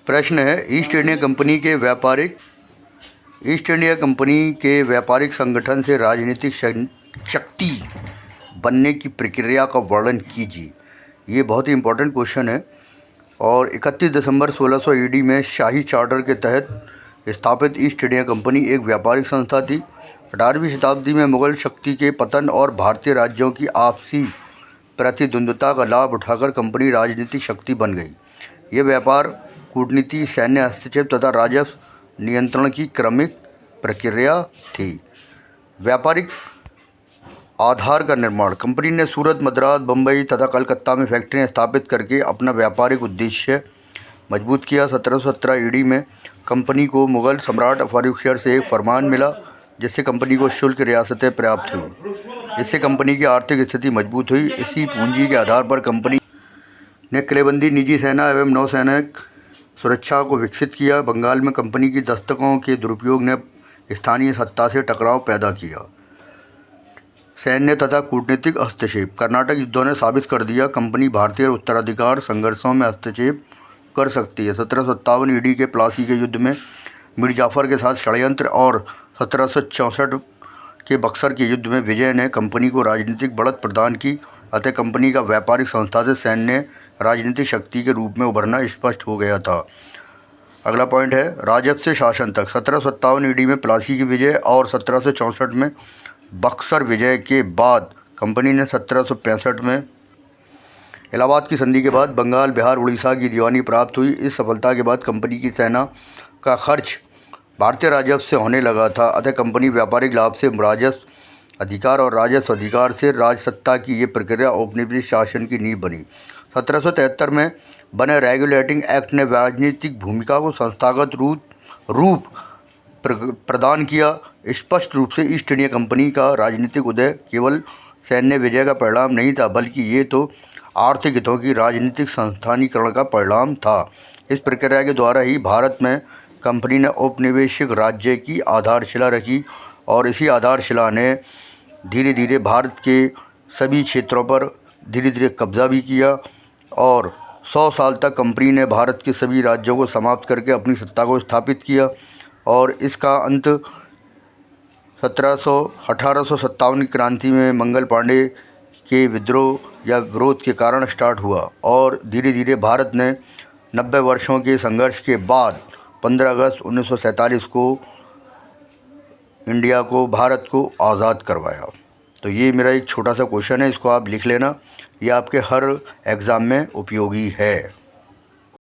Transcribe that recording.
प्रश्न है, east India company के व्यापारिक संगठन से राजनीतिक शक्ति बनने की प्रक्रिया का वर्णन कीजिए। ये बहुत ही इम्पोर्टेंट क्वेश्चन है। और 31 दिसंबर 1600 ईडी में शाही चार्टर के तहत स्थापित ईस्ट इंडिया कंपनी एक व्यापारिक संस्था थी। 18वीं शताब्दी में मुगल शक्ति के पतन और भारतीय राज्यों की आपसी प्रतिद्वंद्विता का लाभ उठाकर कंपनी राजनीतिक शक्ति बन गई। ये व्यापार, कूटनीति, सैन्य हस्तक्षेप तथा राजस्व नियंत्रण की क्रमिक प्रक्रिया थी। व्यापारिक आधार का निर्माण। कंपनी ने सूरत, मद्रास, बम्बई तथा कलकत्ता में फैक्ट्रियां स्थापित करके अपना व्यापारिक उद्देश्य मजबूत किया। 1717 ईडी में कंपनी को मुगल सम्राट फारूक से एक फरमान मिला, जिससे कंपनी को शुल्क रियासतें प्राप्त हुईं। इससे कंपनी की आर्थिक स्थिति मजबूत हुई। इसी पूंजी के आधार पर कंपनी ने किलेबंदी, निजी सेना एवं नौसैनिक सुरक्षा को विकसित किया। बंगाल में कंपनी की दस्तकों के दुरुपयोग ने स्थानीय सत्ता से टकराव पैदा किया। सैन्य तथा कूटनीतिक हस्तक्षेप। कर्नाटक युद्धों ने साबित कर दिया कंपनी भारतीय उत्तराधिकार संघर्षों में हस्तक्षेप कर सकती है। 1757 ईडी के प्लासी के युद्ध में मीर जाफर के साथ षड्यंत्र और 1764 के बक्सर के युद्ध में विजय ने कंपनी को राजनीतिक बढ़त प्रदान की। अतः कंपनी का व्यापारिक संस्था से सैन्य राजनीतिक शक्ति के रूप में उभरना स्पष्ट हो गया था। अगला पॉइंट है, राजस्व से शासन तक। 1757 ईडी में प्लासी की विजय और 1764 में बक्सर विजय के बाद कंपनी ने 1765 में इलाहाबाद की संधि के बाद बंगाल, बिहार, उड़ीसा की दीवानी प्राप्त हुई। इस सफलता के बाद कंपनी की सेना का खर्च भारतीय राजस्व से होने लगा था। अतः कंपनी व्यापारिक लाभ से राजस्व अधिकार और राजस्व अधिकार से राजसत्ता की ये प्रक्रिया औपनिवेशिक शासन की नींव बनी। 1773 में बने रेगुलेटिंग एक्ट ने राजनीतिक भूमिका को संस्थागत रूप प्रदान किया। स्पष्ट रूप से ईस्ट इंडिया कंपनी का राजनीतिक उदय केवल सैन्य विजय का परिणाम नहीं था, बल्कि ये तो आर्थिक हितों की राजनीतिक संस्थानीकरण का परिणाम था। इस प्रक्रिया के द्वारा ही भारत में कंपनी ने औपनिवेशिक राज्य की आधारशिला रखी और इसी आधारशिला ने धीरे धीरे भारत के सभी क्षेत्रों पर धीरे धीरे कब्जा भी किया और 100 साल तक कंपनी ने भारत के सभी राज्यों को समाप्त करके अपनी सत्ता को स्थापित किया। और इसका अंत 1857 की क्रांति में मंगल पांडे के विद्रोह या विरोध के कारण स्टार्ट हुआ और धीरे धीरे भारत ने 90 वर्षों के संघर्ष के बाद 15 अगस्त 1947 को भारत को आज़ाद करवाया। तो ये मेरा एक छोटा सा क्वेश्चन है, इसको आप लिख लेना, ये आपके हर एग्ज़ाम में उपयोगी है।